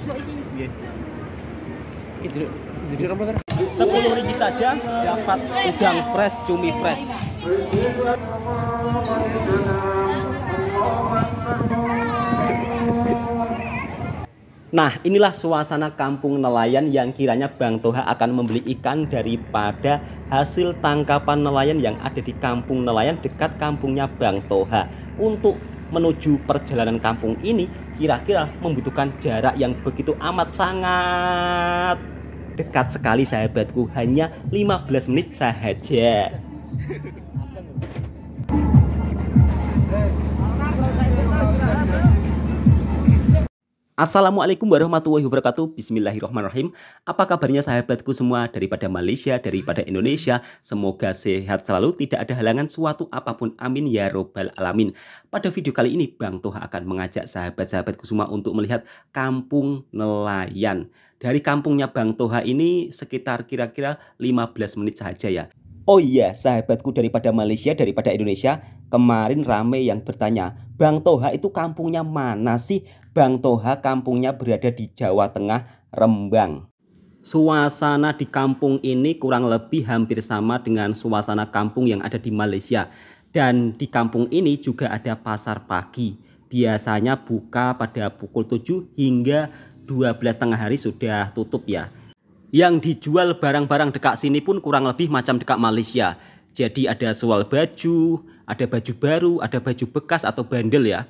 Nggih. Iki berapa kan? 10 ringgit saja dapat udang fresh, cumi fresh. Nah, inilah suasana kampung nelayan yang kiranya Bang Toha akan membeli ikan daripada hasil tangkapan nelayan yang ada di kampung nelayan dekat kampungnya Bang Toha. Untuk menuju perjalanan kampung ini kira-kira membutuhkan jarak yang begitu amat sangat dekat sekali sahabatku, hanya 15 menit saja. Assalamualaikum warahmatullahi wabarakatuh. Bismillahirrahmanirrahim. Apa kabarnya sahabatku semua daripada Malaysia, daripada Indonesia? Semoga sehat selalu, tidak ada halangan suatu apapun. Amin ya robbal alamin. Pada video kali ini Bang Toha akan mengajak sahabat-sahabatku semua untuk melihat kampung nelayan. Dari kampungnya Bang Toha ini sekitar kira-kira 15 menit saja ya. Oh iya, sahabatku daripada Malaysia, daripada Indonesia, kemarin rame yang bertanya, Bang Toha itu kampungnya mana sih? Bang Toha kampungnya berada di Jawa Tengah, Rembang. Suasana di kampung ini kurang lebih hampir sama dengan suasana kampung yang ada di Malaysia. Dan di kampung ini juga ada pasar pagi. Biasanya buka pada pukul 7 hingga 12 tengah hari sudah tutup ya. Yang dijual barang-barang dekat sini pun kurang lebih macam dekat Malaysia. Jadi ada soal baju, ada baju baru, ada baju bekas atau bandel ya.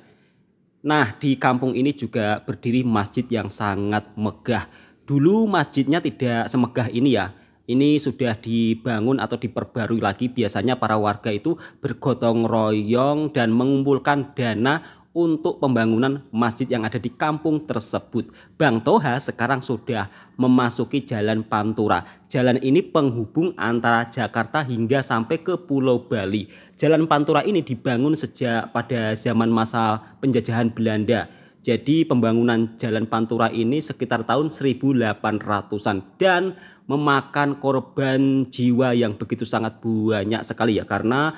Nah, di kampung ini juga berdiri masjid yang sangat megah. Dulu masjidnya tidak semegah ini ya. Ini sudah dibangun atau diperbarui lagi. Biasanya para warga itu bergotong royong dan mengumpulkan dana untuk pembangunan masjid yang ada di kampung tersebut. Bang Toha sekarang sudah memasuki Jalan Pantura. Jalan ini penghubung antara Jakarta hingga sampai ke Pulau Bali. Jalan Pantura ini dibangun sejak pada zaman masa penjajahan Belanda. Jadi pembangunan Jalan Pantura ini sekitar tahun 1800-an dan memakan korban jiwa yang begitu sangat banyak sekali ya, karena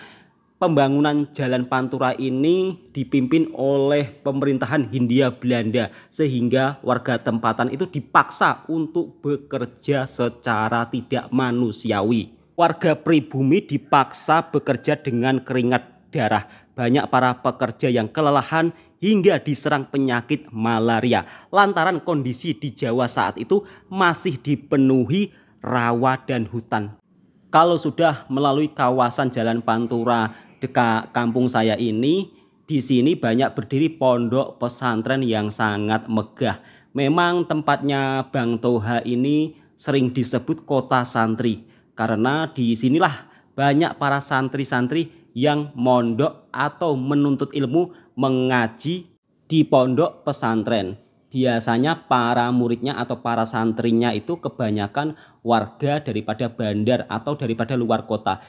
pembangunan Jalan Pantura ini dipimpin oleh pemerintahan Hindia Belanda sehingga warga tempatan itu dipaksa untuk bekerja secara tidak manusiawi. Warga pribumi dipaksa bekerja dengan keringat darah. Banyak para pekerja yang kelelahan hingga diserang penyakit malaria lantaran kondisi di Jawa saat itu masih dipenuhi rawa dan hutan. Kalau sudah melalui kawasan Jalan Pantura dekat kampung saya ini, di sini banyak berdiri pondok pesantren yang sangat megah. Memang tempatnya Bang Toha ini sering disebut kota santri karena di sinilah banyak para santri-santri yang mondok atau menuntut ilmu mengaji di pondok pesantren. Biasanya para muridnya atau para santrinya itu kebanyakan warga daripada bandar atau daripada luar kota.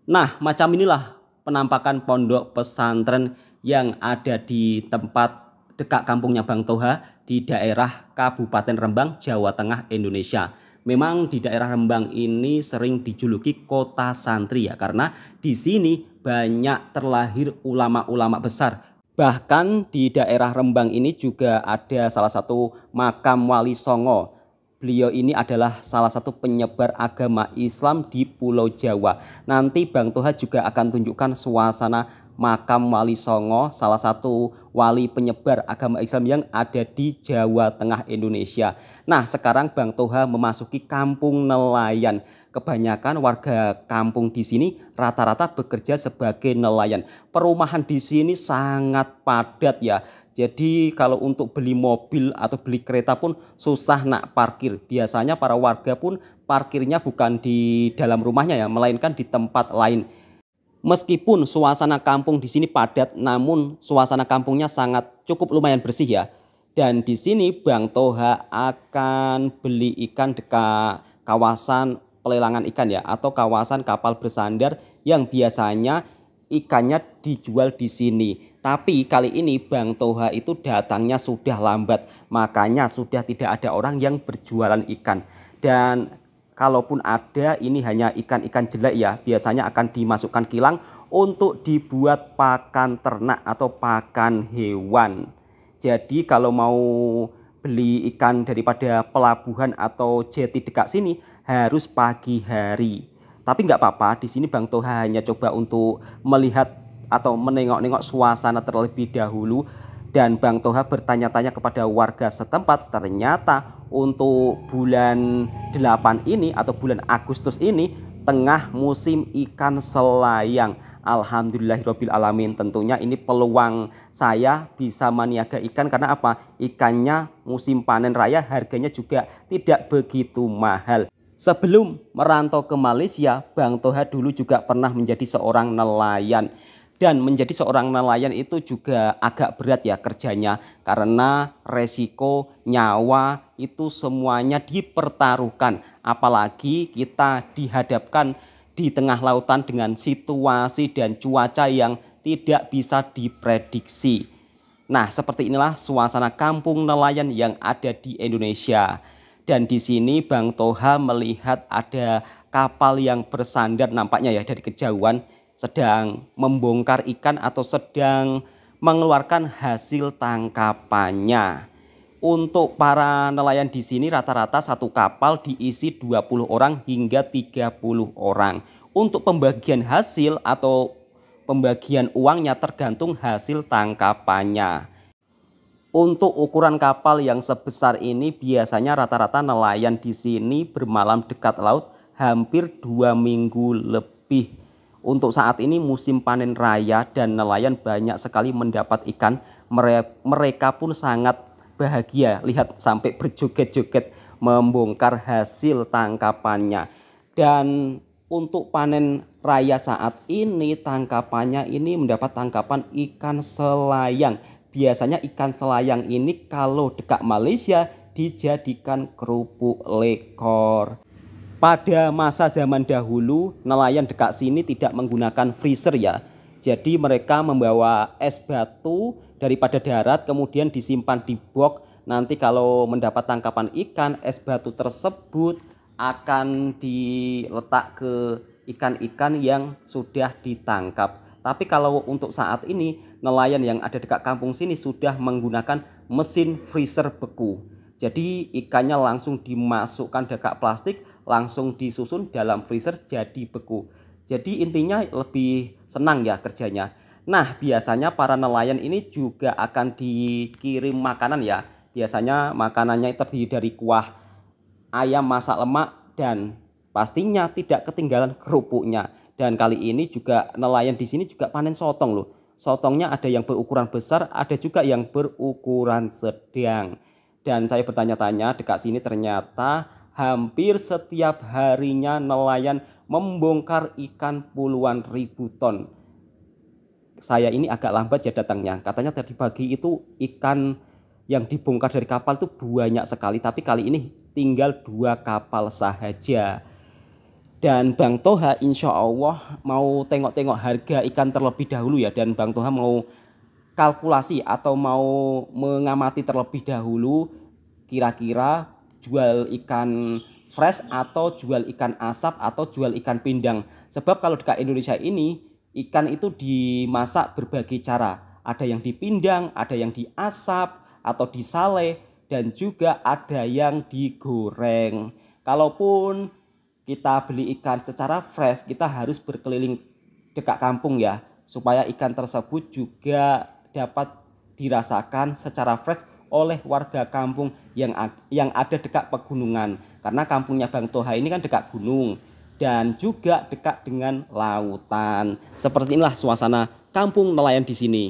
Nah, macam inilah penampakan pondok pesantren yang ada di tempat dekat kampungnya Bang Toha di daerah Kabupaten Rembang, Jawa Tengah, Indonesia. Memang di daerah Rembang ini sering dijuluki kota santri ya, karena di sini banyak terlahir ulama-ulama besar. Bahkan di daerah Rembang ini juga ada salah satu makam Wali Songo. Beliau ini adalah salah satu penyebar agama Islam di Pulau Jawa. Nanti Bang Toha juga akan tunjukkan suasana makam Wali Songo, salah satu wali penyebar agama Islam yang ada di Jawa Tengah Indonesia. Nah, sekarang Bang Toha memasuki kampung nelayan. Kebanyakan warga kampung di sini rata-rata bekerja sebagai nelayan. Perumahan di sini sangat padat ya. Jadi kalau untuk beli mobil atau beli kereta pun susah nak parkir. Biasanya para warga pun parkirnya bukan di dalam rumahnya ya, melainkan di tempat lain. Meskipun suasana kampung di sini padat, namun suasana kampungnya sangat cukup lumayan bersih ya. Dan di sini Bang Toha akan beli ikan dekat kawasan pelelangan ikan ya, atau kawasan kapal bersandar yang biasanya ikannya dijual di sini. Tapi kali ini Bang Toha itu datangnya sudah lambat, makanya sudah tidak ada orang yang berjualan ikan. Dan kalaupun ada, ini hanya ikan-ikan jelek ya, biasanya akan dimasukkan kilang untuk dibuat pakan ternak atau pakan hewan. Jadi kalau mau beli ikan daripada pelabuhan atau jeti dekat sini harus pagi hari. Tapi nggak apa-apa, di sini Bang Toha hanya coba untuk melihat atau menengok-nengok suasana terlebih dahulu. Dan Bang Toha bertanya-tanya kepada warga setempat, ternyata untuk bulan 8 ini atau bulan Agustus ini tengah musim ikan selayang. Alhamdulillahirabbil alamin. Tentunya ini peluang saya bisa maniaga ikan karena apa? Ikannya musim panen raya harganya juga tidak begitu mahal. Sebelum merantau ke Malaysia, Bang Toha dulu juga pernah menjadi seorang nelayan. Dan menjadi seorang nelayan itu juga agak berat ya kerjanya, karena resiko nyawa itu semuanya dipertaruhkan. Apalagi kita dihadapkan di tengah lautan dengan situasi dan cuaca yang tidak bisa diprediksi. Nah, seperti inilah suasana kampung nelayan yang ada di Indonesia. Dan di sini Bang Toha melihat ada kapal yang bersandar nampaknya ya dari kejauhan, sedang membongkar ikan atau sedang mengeluarkan hasil tangkapannya. Untuk para nelayan di sini rata-rata satu kapal diisi 20 orang hingga 30 orang. Untuk pembagian hasil atau pembagian uangnya tergantung hasil tangkapannya. Untuk ukuran kapal yang sebesar ini biasanya rata-rata nelayan di sini bermalam dekat laut hampir 2 minggu lebih. Untuk saat ini musim panen raya dan nelayan banyak sekali mendapat ikan. Mereka pun sangat bahagia, lihat sampai berjoget-joget membongkar hasil tangkapannya. Dan untuk panen raya saat ini tangkapannya ini mendapat tangkapan ikan selayang. Biasanya ikan selayang ini kalau dekat Malaysia dijadikan kerupuk lekor. Pada masa zaman dahulu nelayan dekat sini tidak menggunakan freezer ya. Jadi mereka membawa es batu daripada darat kemudian disimpan di box. Nanti kalau mendapat tangkapan ikan, es batu tersebut akan diletak ke ikan-ikan yang sudah ditangkap. Tapi kalau untuk saat ini nelayan yang ada dekat kampung sini sudah menggunakan mesin freezer beku. Jadi ikannya langsung dimasukkan dekat plastik, langsung disusun dalam freezer jadi beku. Jadi intinya lebih senang ya kerjanya. Nah, biasanya para nelayan ini juga akan dikirim makanan ya. Biasanya makanannya terdiri dari kuah ayam masak lemak dan pastinya tidak ketinggalan kerupuknya. Dan kali ini juga nelayan di sini juga panen sotong loh. Sotongnya ada yang berukuran besar, ada juga yang berukuran sedang. Dan saya bertanya-tanya dekat sini ternyata hampir setiap harinya nelayan membongkar ikan puluhan ribu ton. Saya ini agak lambat ya datangnya. Katanya tadi pagi itu ikan yang dibongkar dari kapal itu banyak sekali, tapi kali ini tinggal 2 kapal saja. Dan Bang Toha insya Allah mau tengok-tengok harga ikan terlebih dahulu ya. Dan Bang Toha mau kalkulasi atau mau mengamati terlebih dahulu kira-kira jual ikan fresh atau jual ikan asap atau jual ikan pindang. Sebab kalau dekat Indonesia ini ikan itu dimasak berbagai cara. Ada yang dipindang, ada yang diasap atau disale, dan juga ada yang digoreng. Kalaupun kita beli ikan secara fresh, kita harus berkeliling dekat kampung ya, supaya ikan tersebut juga dapat dirasakan secara fresh oleh warga kampung yang ada dekat pegunungan. Karena kampungnya Bang Toha ini kan dekat gunung dan juga dekat dengan lautan. Seperti inilah suasana kampung nelayan di sini.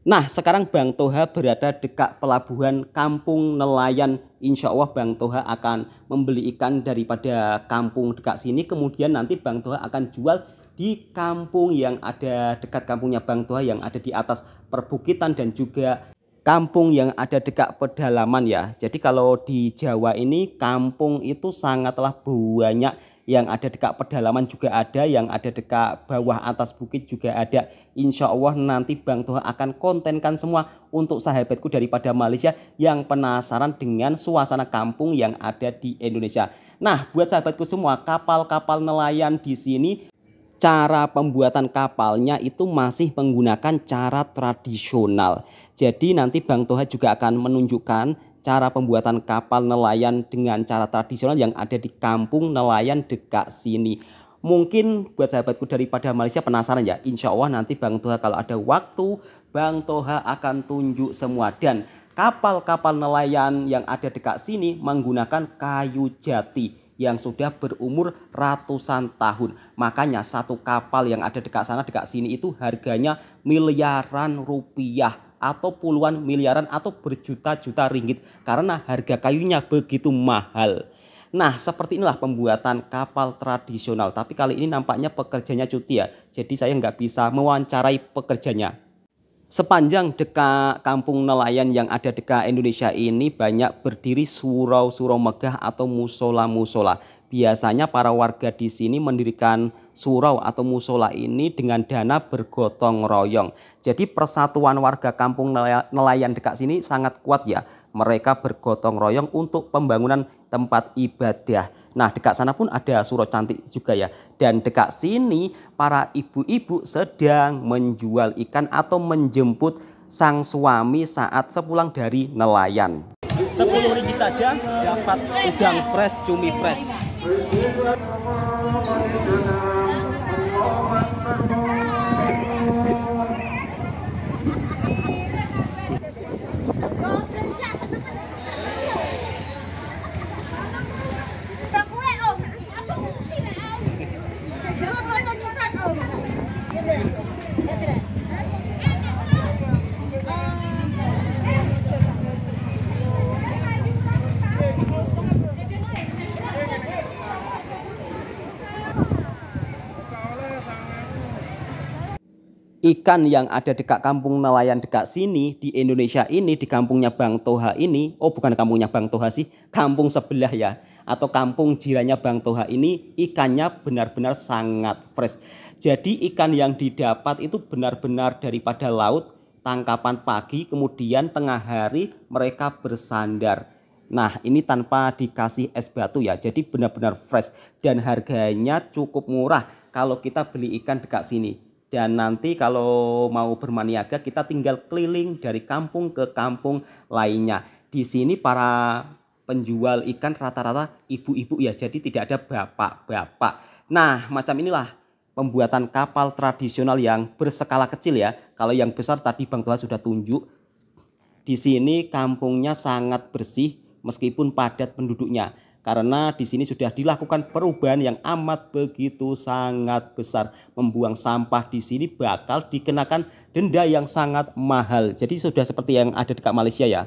Nah, sekarang Bang Toha berada dekat pelabuhan kampung nelayan. Insya Allah Bang Toha akan membeli ikan daripada kampung dekat sini. Kemudian nanti Bang Toha akan jual di kampung yang ada dekat kampungnya Bang Toha yang ada di atas perbukitan dan juga kampung yang ada dekat pedalaman ya. Jadi kalau di Jawa ini kampung itu sangatlah banyak. Yang ada dekat pedalaman juga ada, yang ada dekat bawah atas bukit juga ada. Insya Allah nanti Bang Toha akan kontenkan semua untuk sahabatku daripada Malaysia yang penasaran dengan suasana kampung yang ada di Indonesia. Nah, buat sahabatku semua, kapal-kapal nelayan di sini cara pembuatan kapalnya itu masih menggunakan cara tradisional. Jadi nanti Bang Toha juga akan menunjukkan cara pembuatan kapal nelayan dengan cara tradisional yang ada di kampung nelayan dekat sini. Mungkin buat sahabatku daripada Malaysia penasaran ya. Insya Allah nanti Bang Toha kalau ada waktu, Bang Toha akan tunjuk semua. Dan kapal-kapal nelayan yang ada dekat sini menggunakan kayu jati yang sudah berumur ratusan tahun. Makanya satu kapal yang ada dekat sana, dekat sini itu harganya miliaran rupiah atau puluhan miliaran atau berjuta-juta ringgit karena harga kayunya begitu mahal. Nah, seperti inilah pembuatan kapal tradisional. Tapi kali ini nampaknya pekerjanya cuti ya. Jadi saya nggak bisa mewawancarai pekerjanya. Sepanjang dekat kampung nelayan yang ada dekat Indonesia ini banyak berdiri surau-surau megah atau musola-musola. Biasanya para warga di sini mendirikan surau atau musola ini dengan dana bergotong royong. Jadi persatuan warga kampung nelayan dekat sini sangat kuat ya. Mereka bergotong royong untuk pembangunan tempat ibadah. Nah, dekat sana pun ada surau cantik juga ya. Dan dekat sini para ibu-ibu sedang menjual ikan atau menjemput sang suami saat sepulang dari nelayan. 10 ringgit saja dapat udang fresh, cumi fresh. Ikan yang ada dekat kampung nelayan dekat sini di Indonesia ini, di kampungnya Bang Toha ini, oh bukan kampungnya Bang Toha sih, kampung sebelah ya, atau kampung jirannya Bang Toha ini, ikannya benar-benar sangat fresh. Jadi ikan yang didapat itu benar-benar daripada laut, tangkapan pagi, kemudian tengah hari mereka bersandar. Nah, ini tanpa dikasih es batu ya, jadi benar-benar fresh dan harganya cukup murah kalau kita beli ikan dekat sini. Dan nanti kalau mau bermaniaga kita tinggal keliling dari kampung ke kampung lainnya. Di sini para penjual ikan rata-rata ibu-ibu ya, jadi tidak ada bapak-bapak. Nah, macam inilah pembuatan kapal tradisional yang berskala kecil ya. Kalau yang besar tadi Bang Toha sudah tunjuk. Di sini kampungnya sangat bersih meskipun padat penduduknya. Karena di sini sudah dilakukan perubahan yang amat begitu sangat besar. Membuang sampah di sini bakal dikenakan denda yang sangat mahal. Jadi sudah seperti yang ada dekat Malaysia ya.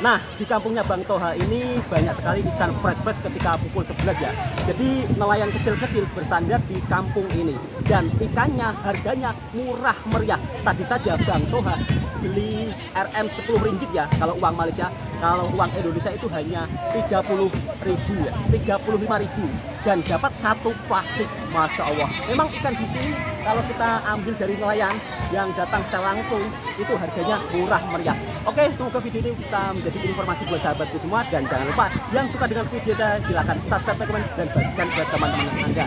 Nah, di kampungnya Bang Toha ini banyak sekali ikan fresh-fresh ketika pukul 11 ya. Jadi nelayan kecil-kecil bersandar di kampung ini. Dan ikannya harganya murah meriah. Tadi saja Bang Toha beli RM 10 ringgit ya kalau uang Malaysia. Kalau uang Indonesia itu hanya 30.000 ya, 35.000 dan dapat satu plastik. Masya Allah. Memang ikan di sini kalau kita ambil dari nelayan yang datang secara langsung itu harganya murah meriah. Oke, semoga video ini bisa menjadi informasi buat sahabatku semua dan jangan lupa yang suka dengan video saya silahkan subscribe, komen dan bagikan buat teman-teman Anda.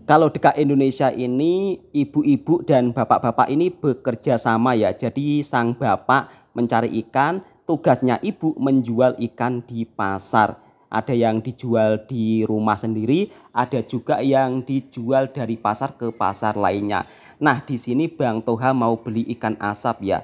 Kalau dekat Indonesia ini ibu-ibu dan bapak-bapak ini bekerja sama ya. Jadi sang bapak mencari ikan, tugasnya ibu menjual ikan di pasar. Ada yang dijual di rumah sendiri, ada juga yang dijual dari pasar ke pasar lainnya. Nah, di sini Bang Toha mau beli ikan asap ya.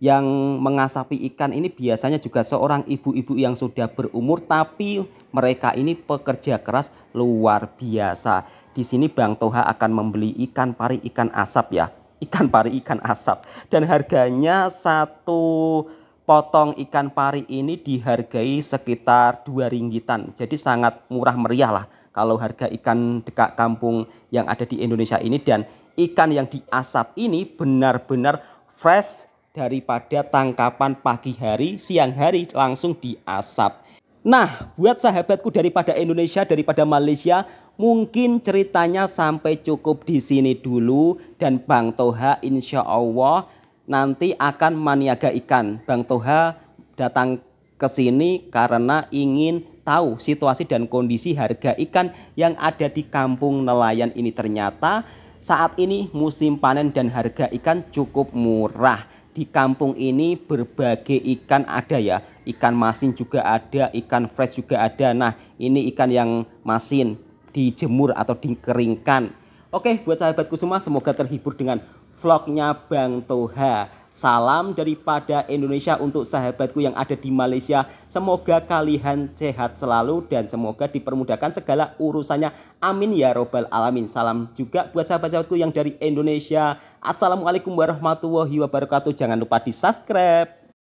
Yang mengasapi ikan ini biasanya juga seorang ibu-ibu yang sudah berumur, tapi mereka ini pekerja keras luar biasa. Di sini Bang Toha akan membeli ikan pari ikan asap ya. Ikan pari ikan asap. Dan harganya satu potong ikan pari ini dihargai sekitar 2 ringgitan. Jadi sangat murah meriah lah kalau harga ikan dekat kampung yang ada di Indonesia ini. Dan ikan yang diasap ini benar-benar fresh daripada tangkapan pagi hari, siang hari langsung diasap. Nah, buat sahabatku daripada Indonesia, daripada Malaysia, mungkin ceritanya sampai cukup di sini dulu. Dan Bang Toha insya Allah nanti akan maniaga ikan. Bang Toha datang ke sini karena ingin tahu situasi dan kondisi harga ikan yang ada di kampung nelayan ini. Ternyata saat ini musim panen dan harga ikan cukup murah. di kampung ini berbagai ikan ada ya. Ikan masin juga ada, ikan fresh juga ada. Nah, ini ikan yang masin dijemur atau dikeringkan. Oke, buat sahabatku semua, semoga terhibur dengan vlognya Bang Toha. Salam daripada Indonesia untuk sahabatku yang ada di Malaysia. Semoga kalian sehat selalu dan semoga dipermudahkan segala urusannya. Amin ya robbal alamin. Salam juga buat sahabat-sahabatku yang dari Indonesia. Assalamualaikum warahmatullahi wabarakatuh. Jangan lupa di subscribe.